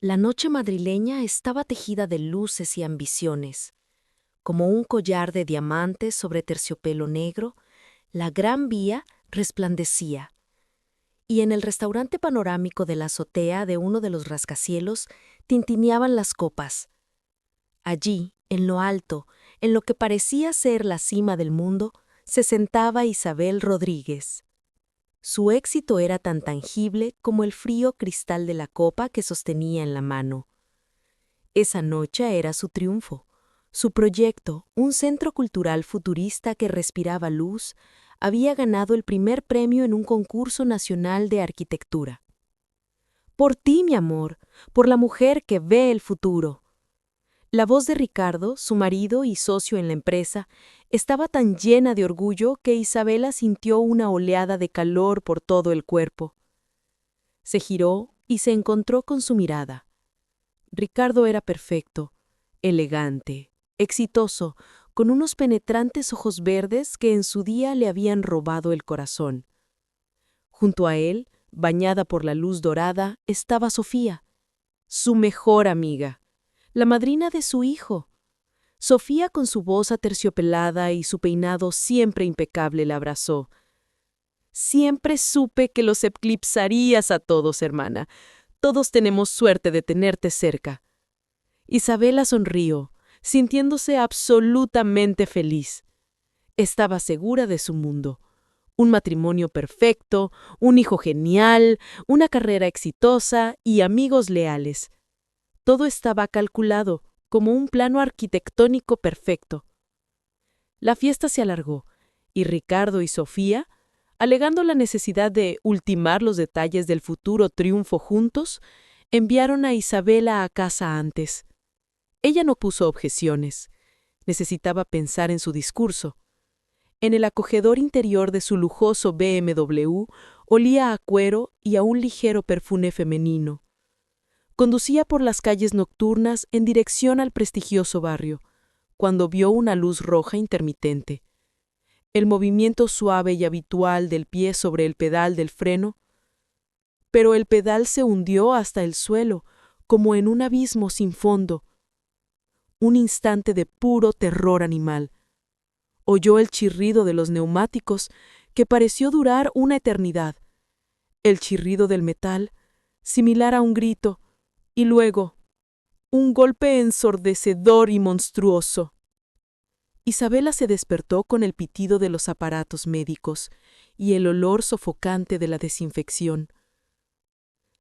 La noche madrileña estaba tejida de luces y ambiciones. Como un collar de diamantes sobre terciopelo negro, la Gran Vía resplandecía. Y en el restaurante panorámico de la azotea de uno de los rascacielos tintineaban las copas. Allí, en lo alto, en lo que parecía ser la cima del mundo, se sentaba Isabel Rodríguez. Su éxito era tan tangible como el frío cristal de la copa que sostenía en la mano. Esa noche era su triunfo. Su proyecto, un centro cultural futurista que respiraba luz, había ganado el primer premio en un concurso nacional de arquitectura. Por ti, mi amor, por la mujer que ve el futuro. La voz de Ricardo, su marido y socio en la empresa, estaba tan llena de orgullo que Isabela sintió una oleada de calor por todo el cuerpo. Se giró y se encontró con su mirada. Ricardo era perfecto, elegante, exitoso, con unos penetrantes ojos verdes que en su día le habían robado el corazón. Junto a él, bañada por la luz dorada, estaba Sofía, su mejor amiga, la madrina de su hijo. Sofía, con su voz aterciopelada y su peinado siempre impecable, la abrazó. Siempre supe que los eclipsarías a todos, hermana. Todos tenemos suerte de tenerte cerca. Isabela sonrió, sintiéndose absolutamente feliz. Estaba segura de su mundo. Un matrimonio perfecto, un hijo genial, una carrera exitosa y amigos leales. Todo estaba calculado, como un plano arquitectónico perfecto. La fiesta se alargó, y Ricardo y Sofía, alegando la necesidad de ultimar los detalles del futuro triunfo juntos, enviaron a Isabela a casa antes. Ella no puso objeciones. Necesitaba pensar en su discurso. En el acogedor interior de su lujoso BMW olía a cuero y a un ligero perfume femenino. Conducía por las calles nocturnas en dirección al prestigioso barrio, cuando vio una luz roja intermitente. El movimiento suave y habitual del pie sobre el pedal del freno, pero el pedal se hundió hasta el suelo, como en un abismo sin fondo. Un instante de puro terror animal. Oyó el chirrido de los neumáticos, que pareció durar una eternidad. El chirrido del metal, similar a un grito, y luego, un golpe ensordecedor y monstruoso. Isabela se despertó con el pitido de los aparatos médicos y el olor sofocante de la desinfección.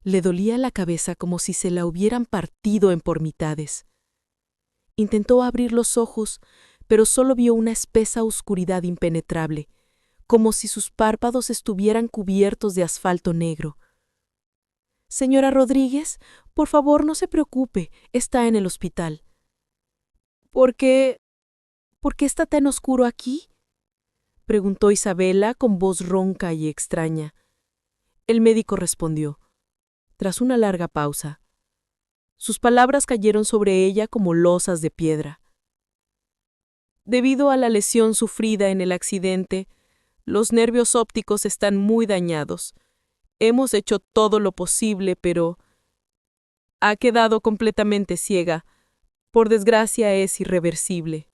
Le dolía la cabeza como si se la hubieran partido en por mitades. Intentó abrir los ojos, pero solo vio una espesa oscuridad impenetrable, como si sus párpados estuvieran cubiertos de asfalto negro. «Señora Rodríguez, por favor no se preocupe, está en el hospital». «¿Por qué está tan oscuro aquí?», preguntó Isabela con voz ronca y extraña. El médico respondió, tras una larga pausa. Sus palabras cayeron sobre ella como losas de piedra. Debido a la lesión sufrida en el accidente, los nervios ópticos están muy dañados. Hemos hecho todo lo posible, pero ha quedado completamente ciega. Por desgracia es irreversible.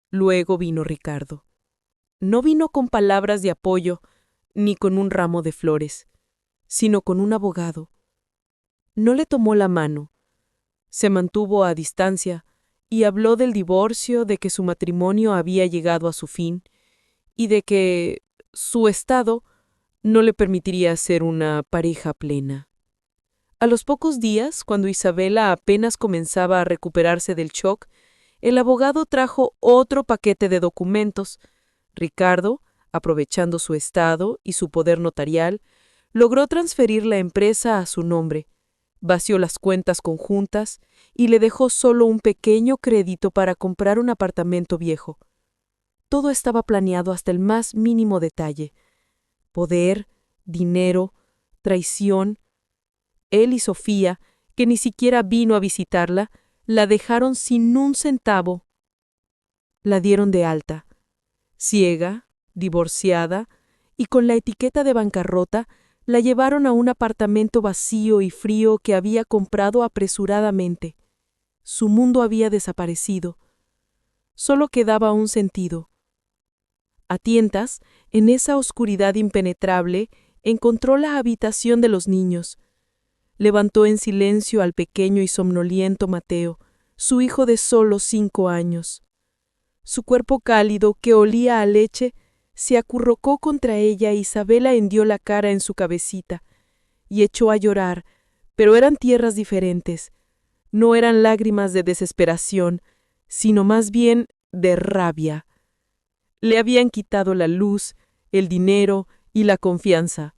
Luego vino Ricardo. No vino con palabras de apoyo, ni con un ramo de flores, sino con un abogado. No le tomó la mano. Se mantuvo a distancia y habló del divorcio, de que su matrimonio había llegado a su fin y de que su estado no le permitiría ser una pareja plena. A los pocos días, cuando Isabela apenas comenzaba a recuperarse del shock, el abogado trajo otro paquete de documentos. Ricardo, aprovechando su estado y su poder notarial, logró transferir la empresa a su nombre, vació las cuentas conjuntas y le dejó solo un pequeño crédito para comprar un apartamento viejo. Todo estaba planeado hasta el más mínimo detalle. Poder, dinero, traición. Él y Sofía, que ni siquiera vino a visitarla, la dejaron sin un centavo. La dieron de alta. Ciega, divorciada y con la etiqueta de bancarrota, La llevaron a un apartamento vacío y frío que había comprado apresuradamente. Su mundo había desaparecido. Solo quedaba un sentido. A tientas, en esa oscuridad impenetrable, encontró la habitación de los niños. Levantó en silencio al pequeño y somnoliento Mateo, su hijo de solo 5 años. Su cuerpo cálido, que olía a leche, se acurrucó contra ella. Isabela hendió la cara en su cabecita y echó a llorar, pero eran tierras diferentes. No eran lágrimas de desesperación, sino más bien de rabia. Le habían quitado la luz, el dinero y la confianza,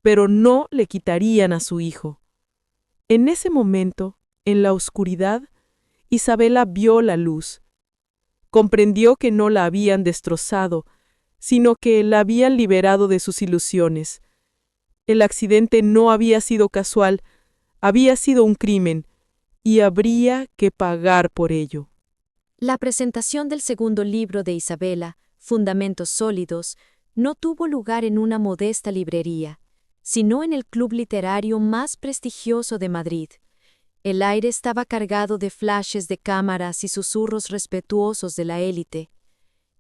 pero no le quitarían a su hijo. En ese momento, en la oscuridad, Isabela vio la luz. Comprendió que no la habían destrozado, sino que la habían liberado de sus ilusiones. El accidente no había sido casual, había sido un crimen, y habría que pagar por ello. La presentación del segundo libro de Isabela, Fundamentos Sólidos, no tuvo lugar en una modesta librería, sino en el club literario más prestigioso de Madrid. El aire estaba cargado de flashes de cámaras y susurros respetuosos de la élite.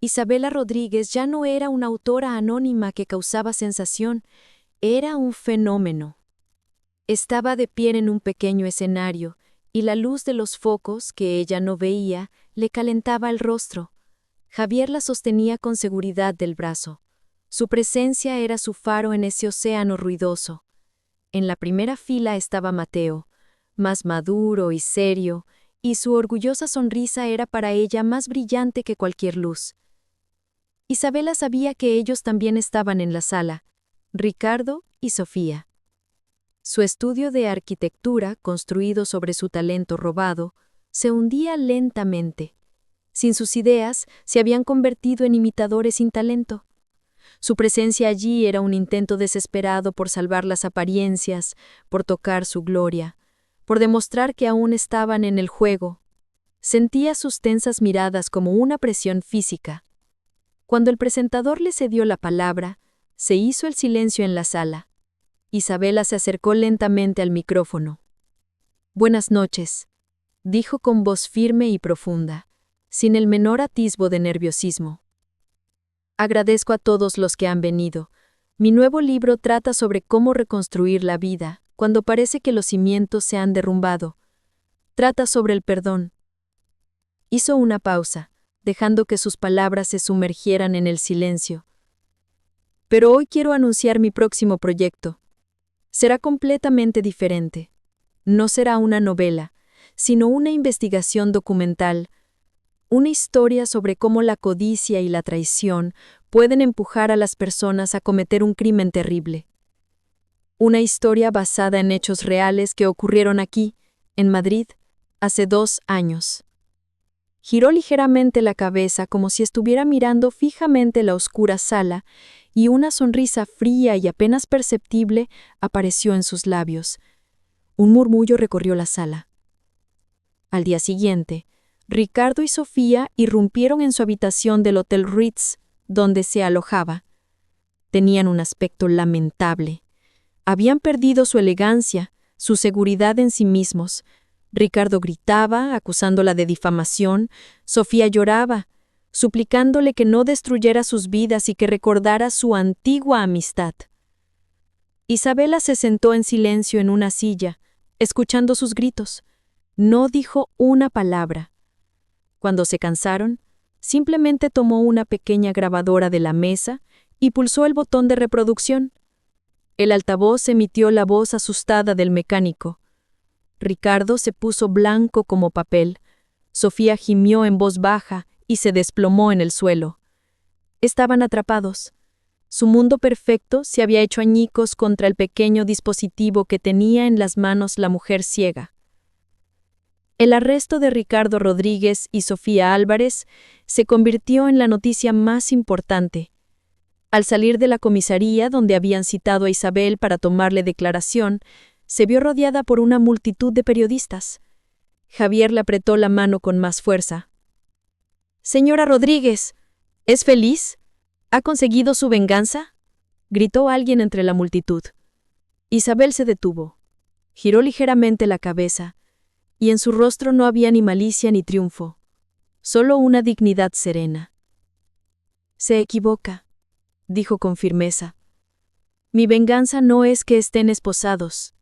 Isabela Rodríguez ya no era una autora anónima que causaba sensación, era un fenómeno. Estaba de pie en un pequeño escenario, y la luz de los focos, que ella no veía, le calentaba el rostro. Javier la sostenía con seguridad del brazo. Su presencia era su faro en ese océano ruidoso. En la primera fila estaba Mateo, más maduro y serio, y su orgullosa sonrisa era para ella más brillante que cualquier luz. Isabela sabía que ellos también estaban en la sala, Ricardo y Sofía. Su estudio de arquitectura, construido sobre su talento robado, se hundía lentamente. Sin sus ideas, se habían convertido en imitadores sin talento. Su presencia allí era un intento desesperado por salvar las apariencias, por tocar su gloria, por demostrar que aún estaban en el juego. Sentía sus tensas miradas como una presión física. Cuando el presentador le cedió la palabra, se hizo el silencio en la sala. Isabela se acercó lentamente al micrófono. «Buenas noches», dijo con voz firme y profunda, sin el menor atisbo de nerviosismo. «Agradezco a todos los que han venido. Mi nuevo libro trata sobre cómo reconstruir la vida cuando parece que los cimientos se han derrumbado. Trata sobre el perdón». Hizo una pausa, dejando que sus palabras se sumergieran en el silencio. «Pero hoy quiero anunciar mi próximo proyecto. Será completamente diferente. No será una novela, sino una investigación documental, una historia sobre cómo la codicia y la traición pueden empujar a las personas a cometer un crimen terrible. Una historia basada en hechos reales que ocurrieron aquí, en Madrid, hace 2 años. Giró ligeramente la cabeza como si estuviera mirando fijamente la oscura sala, y una sonrisa fría y apenas perceptible apareció en sus labios. Un murmullo recorrió la sala. Al día siguiente, Ricardo y Sofía irrumpieron en su habitación del Hotel Ritz, donde se alojaba. Tenían un aspecto lamentable. Habían perdido su elegancia, su seguridad en sí mismos. Ricardo gritaba, acusándola de difamación. Sofía lloraba, suplicándole que no destruyera sus vidas y que recordara su antigua amistad. Isabela se sentó en silencio en una silla, escuchando sus gritos. No dijo una palabra. Cuando se cansaron, simplemente tomó una pequeña grabadora de la mesa y pulsó el botón de reproducción. El altavoz emitió la voz asustada del mecánico. Ricardo se puso blanco como papel. Sofía gimió en voz baja y se desplomó en el suelo. Estaban atrapados. Su mundo perfecto se había hecho añicos contra el pequeño dispositivo que tenía en las manos la mujer ciega. El arresto de Ricardo Rodríguez y Sofía Álvarez se convirtió en la noticia más importante. Al salir de la comisaría donde habían citado a Isabel para tomarle declaración, se vio rodeada por una multitud de periodistas. Javier le apretó la mano con más fuerza. «Señora Rodríguez, ¿es feliz? ¿Ha conseguido su venganza?», gritó alguien entre la multitud. Isabel se detuvo, giró ligeramente la cabeza, y en su rostro no había ni malicia ni triunfo, solo una dignidad serena. Se equivoca, dijo con firmeza. Mi venganza no es que estén esposados.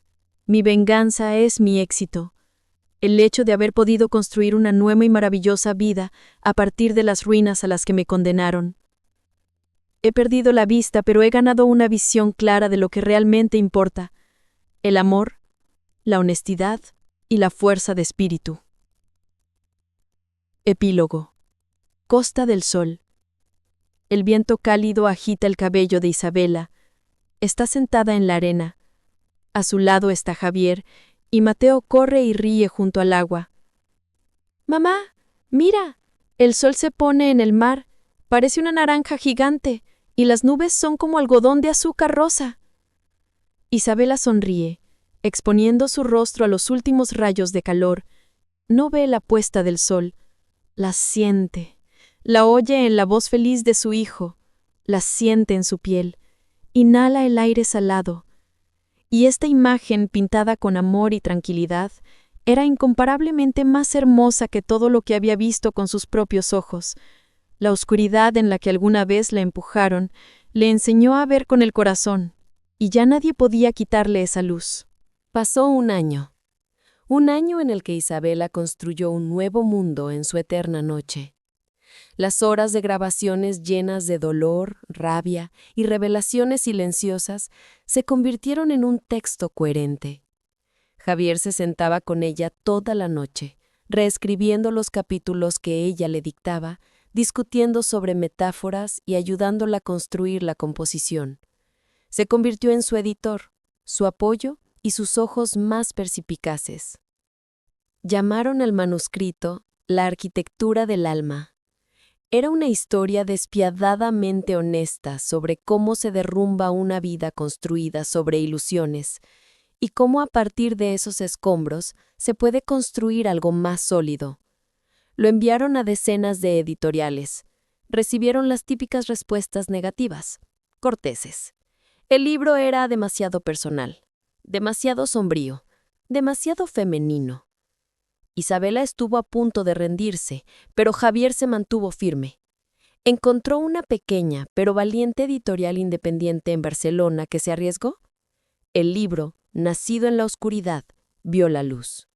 Mi venganza es mi éxito. El hecho de haber podido construir una nueva y maravillosa vida a partir de las ruinas a las que me condenaron. He perdido la vista, pero he ganado una visión clara de lo que realmente importa: el amor, la honestidad y la fuerza de espíritu. Epílogo. Costa del Sol. El viento cálido agita el cabello de Isabela. Está sentada en la arena. A su lado está Javier, y Mateo corre y ríe junto al agua. «Mamá, mira, el sol se pone en el mar, parece una naranja gigante, y las nubes son como algodón de azúcar rosa». Isabela sonríe, exponiendo su rostro a los últimos rayos de calor. No ve la puesta del sol, la siente, la oye en la voz feliz de su hijo, la siente en su piel, inhala el aire salado. Y esta imagen, pintada con amor y tranquilidad, era incomparablemente más hermosa que todo lo que había visto con sus propios ojos. La oscuridad en la que alguna vez la empujaron le enseñó a ver con el corazón, y ya nadie podía quitarle esa luz. Pasó un año en el que Isabela construyó un nuevo mundo en su eterna noche. Las horas de grabaciones llenas de dolor, rabia y revelaciones silenciosas se convirtieron en un texto coherente. Javier se sentaba con ella toda la noche, reescribiendo los capítulos que ella le dictaba, discutiendo sobre metáforas y ayudándola a construir la composición. Se convirtió en su editor, su apoyo y sus ojos más perspicaces. Llamaron al manuscrito La arquitectura del alma. Era una historia despiadadamente honesta sobre cómo se derrumba una vida construida sobre ilusiones y cómo a partir de esos escombros se puede construir algo más sólido. Lo enviaron a decenas de editoriales. Recibieron las típicas respuestas negativas, corteses. El libro era demasiado personal, demasiado sombrío, demasiado femenino. Isabela estuvo a punto de rendirse, pero Javier se mantuvo firme. Encontró una pequeña pero valiente editorial independiente en Barcelona que se arriesgó. El libro, nacido en la oscuridad, vio la luz.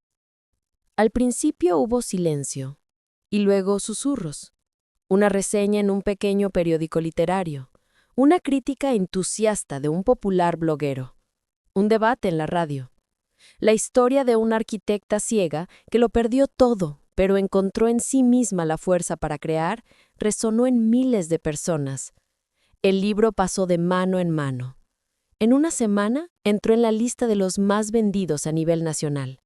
Al principio hubo silencio, y luego susurros. Una reseña en un pequeño periódico literario, una crítica entusiasta de un popular bloguero, un debate en la radio. La historia de una arquitecta ciega que lo perdió todo, pero encontró en sí misma la fuerza para crear, resonó en miles de personas. El libro pasó de mano en mano. En una semana entró en la lista de los más vendidos a nivel nacional.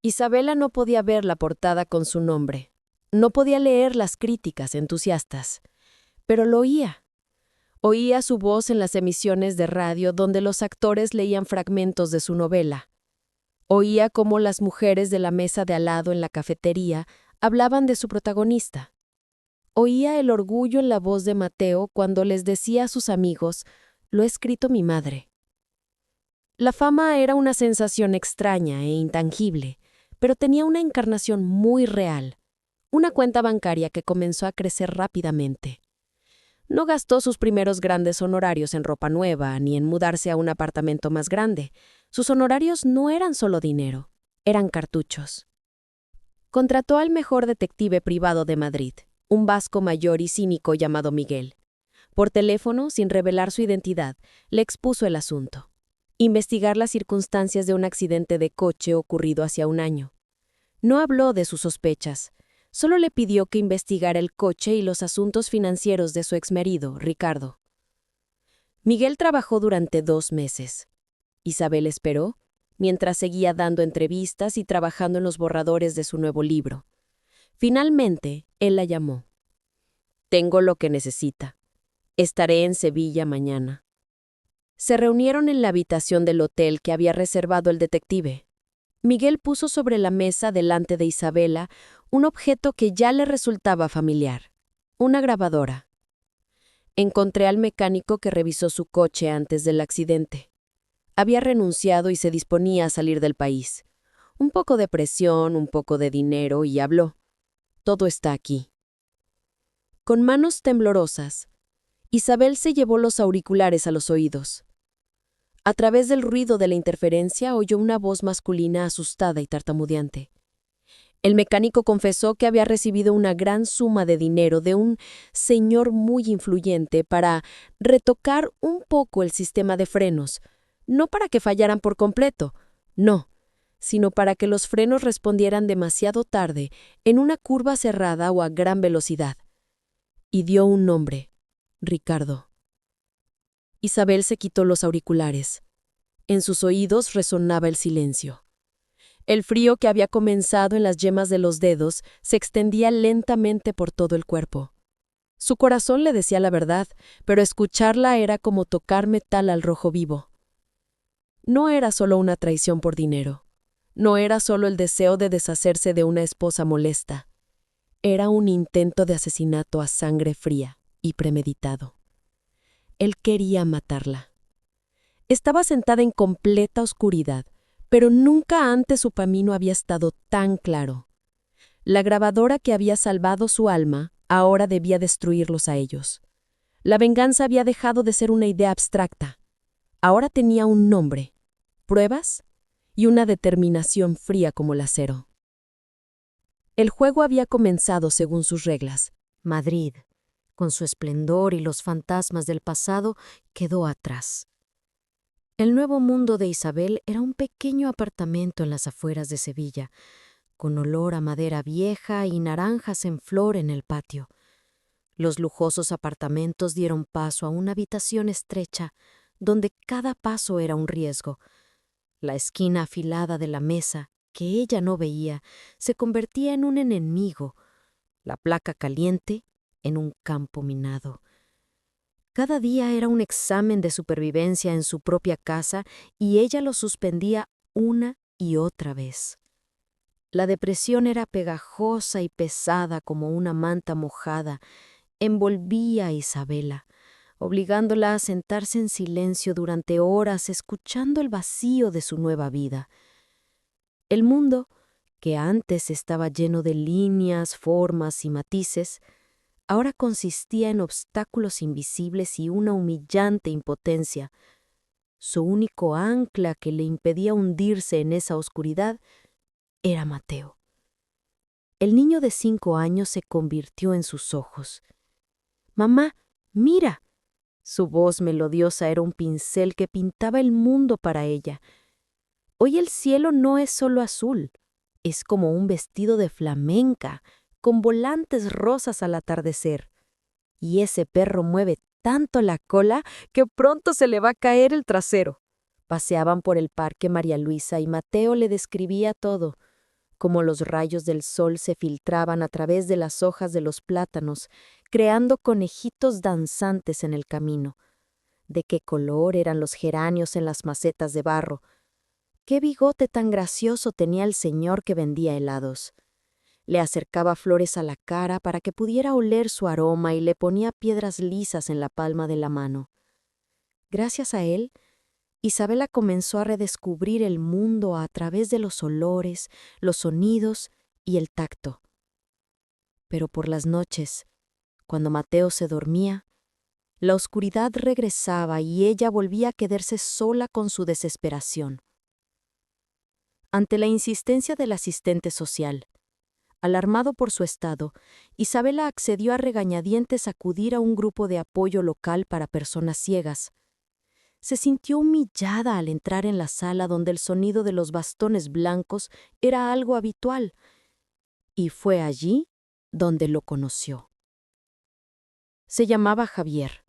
Isabela no podía ver la portada con su nombre, no podía leer las críticas entusiastas, pero lo oía. Oía su voz en las emisiones de radio donde los actores leían fragmentos de su novela. Oía cómo las mujeres de la mesa de al lado en la cafetería hablaban de su protagonista. Oía el orgullo en la voz de Mateo cuando les decía a sus amigos: «Lo ha escrito mi madre». La fama era una sensación extraña e intangible, pero tenía una encarnación muy real, una cuenta bancaria que comenzó a crecer rápidamente. No gastó sus primeros grandes honorarios en ropa nueva ni en mudarse a un apartamento más grande. Sus honorarios no eran solo dinero, eran cartuchos. Contrató al mejor detective privado de Madrid, un vasco mayor y cínico llamado Miguel. Por teléfono, sin revelar su identidad, le expuso el asunto. Investigar las circunstancias de un accidente de coche ocurrido hacía un año. No habló de sus sospechas. Solo le pidió que investigara el coche y los asuntos financieros de su exmarido, Ricardo. Miguel trabajó durante 2 meses. Isabel esperó, mientras seguía dando entrevistas y trabajando en los borradores de su nuevo libro. Finalmente, él la llamó. «Tengo lo que necesita. Estaré en Sevilla mañana». Se reunieron en la habitación del hotel que había reservado el detective. Miguel puso sobre la mesa delante de Isabela un objeto que ya le resultaba familiar, una grabadora. «Encontré al mecánico que revisó su coche antes del accidente. Había renunciado y se disponía a salir del país. Un poco de presión, un poco de dinero y habló. Todo está aquí. Con manos temblorosas, Isabel se llevó los auriculares a los oídos. A través del ruido de la interferencia oyó una voz masculina asustada y tartamudeante. El mecánico confesó que había recibido una gran suma de dinero de un señor muy influyente para retocar un poco el sistema de frenos, no para que fallaran por completo, no, sino para que los frenos respondieran demasiado tarde en una curva cerrada o a gran velocidad. Y dio un nombre, Ricardo. Isabel se quitó los auriculares. En sus oídos resonaba el silencio. El frío que había comenzado en las yemas de los dedos se extendía lentamente por todo el cuerpo. Su corazón le decía la verdad, pero escucharla era como tocar metal al rojo vivo. No era solo una traición por dinero. No era solo el deseo de deshacerse de una esposa molesta. Era un intento de asesinato a sangre fría y premeditado. Él quería matarla. Estaba sentada en completa oscuridad, pero nunca antes su camino había estado tan claro. La grabadora que había salvado su alma ahora debía destruirlos a ellos. La venganza había dejado de ser una idea abstracta. Ahora tenía un nombre, pruebas y una determinación fría como el acero. El juego había comenzado según sus reglas. Madrid, con su esplendor y los fantasmas del pasado, quedó atrás. El nuevo mundo de Isabel era un pequeño apartamento en las afueras de Sevilla, con olor a madera vieja y naranjas en flor en el patio. Los lujosos apartamentos dieron paso a una habitación estrecha, donde cada paso era un riesgo. La esquina afilada de la mesa, que ella no veía, se convertía en un enemigo, la placa caliente en un campo minado. Cada día era un examen de supervivencia en su propia casa y ella lo suspendía una y otra vez. La depresión era pegajosa y pesada como una manta mojada. Envolvía a Isabela, obligándola a sentarse en silencio durante horas escuchando el vacío de su nueva vida. El mundo, que antes estaba lleno de líneas, formas y matices, ahora consistía en obstáculos invisibles y una humillante impotencia. Su único ancla que le impedía hundirse en esa oscuridad era Mateo. El niño de 5 años se convirtió en sus ojos. «Mamá, mira». Su voz melodiosa era un pincel que pintaba el mundo para ella. Hoy el cielo no es solo azul, es como un vestido de flamenca, con volantes rosas al atardecer. Y ese perro mueve tanto la cola que pronto se le va a caer el trasero. Paseaban por el parque María Luisa y Mateo le describía todo, como los rayos del sol se filtraban a través de las hojas de los plátanos, creando conejitos danzantes en el camino. De qué color eran los geranios en las macetas de barro. Qué bigote tan gracioso tenía el señor que vendía helados. Le acercaba flores a la cara para que pudiera oler su aroma y le ponía piedras lisas en la palma de la mano. Gracias a él, Isabela comenzó a redescubrir el mundo a través de los olores, los sonidos y el tacto. Pero por las noches, cuando Mateo se dormía, la oscuridad regresaba y ella volvía a quedarse sola con su desesperación. Ante la insistencia del asistente social, alarmado por su estado, Isabela accedió a regañadientes a acudir a un grupo de apoyo local para personas ciegas. Se sintió humillada al entrar en la sala donde el sonido de los bastones blancos era algo habitual, y fue allí donde lo conoció. Se llamaba Javier.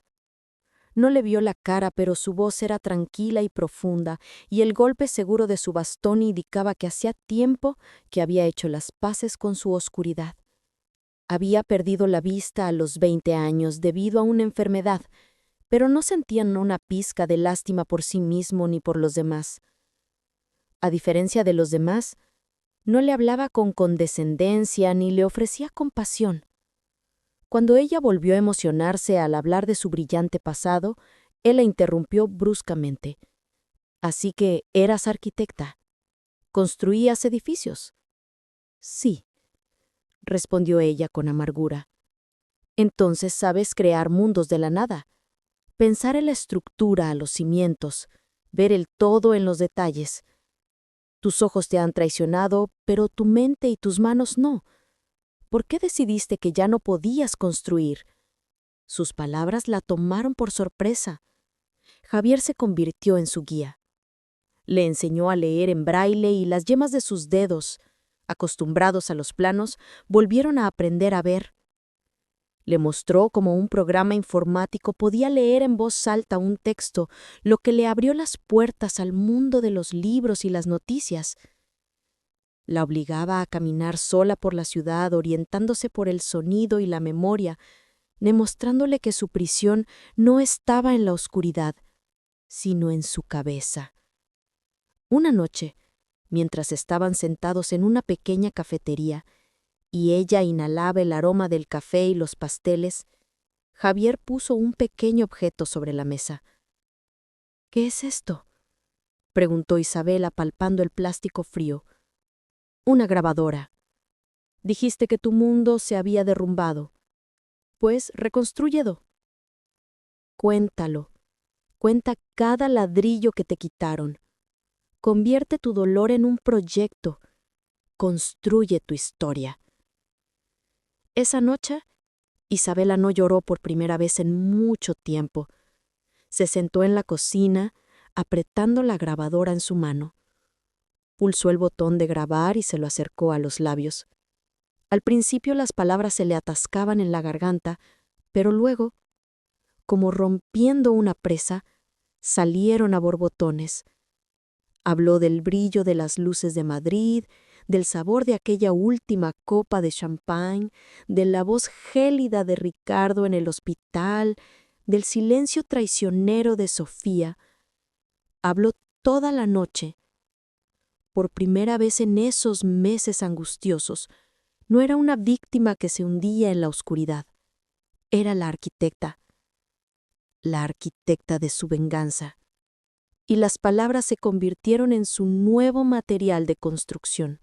No le vio la cara, pero su voz era tranquila y profunda, y el golpe seguro de su bastón indicaba que hacía tiempo que había hecho las paces con su oscuridad. Había perdido la vista a los 20 años debido a una enfermedad, pero no sentían una pizca de lástima por sí mismo ni por los demás. A diferencia de los demás, no le hablaba con condescendencia ni le ofrecía compasión. Cuando ella volvió a emocionarse al hablar de su brillante pasado, él la interrumpió bruscamente. Así que eras arquitecta. ¿Construías edificios? Sí, respondió ella con amargura. Entonces sabes crear mundos de la nada, pensar en la estructura, a los cimientos, ver el todo en los detalles. Tus ojos te han traicionado, pero tu mente y tus manos no. ¿Por qué decidiste que ya no podías construir? Sus palabras la tomaron por sorpresa. Javier se convirtió en su guía. Le enseñó a leer en braille y las yemas de sus dedos, acostumbrados a los planos, volvieron a aprender a ver. Le mostró cómo un programa informático podía leer en voz alta un texto, lo que le abrió las puertas al mundo de los libros y las noticias. La obligaba a caminar sola por la ciudad, orientándose por el sonido y la memoria, demostrándole que su prisión no estaba en la oscuridad, sino en su cabeza. Una noche, mientras estaban sentados en una pequeña cafetería, y ella inhalaba el aroma del café y los pasteles, Javier puso un pequeño objeto sobre la mesa. ¿Qué es esto?, preguntó Isabela palpando el plástico frío. Una grabadora. Dijiste que tu mundo se había derrumbado. Pues reconstrúyelo. Cuéntalo. Cuenta cada ladrillo que te quitaron. Convierte tu dolor en un proyecto. Construye tu historia. Esa noche, Isabela no lloró por primera vez en mucho tiempo. Se sentó en la cocina, apretando la grabadora en su mano. Pulsó el botón de grabar y se lo acercó a los labios. Al principio las palabras se le atascaban en la garganta, pero luego, como rompiendo una presa, salieron a borbotones. Habló del brillo de las luces de Madrid, del sabor de aquella última copa de champán, de la voz gélida de Ricardo en el hospital, del silencio traicionero de Sofía. Habló toda la noche. Por primera vez en esos meses angustiosos, no era una víctima que se hundía en la oscuridad. Era la arquitecta de su venganza. Y las palabras se convirtieron en su nuevo material de construcción.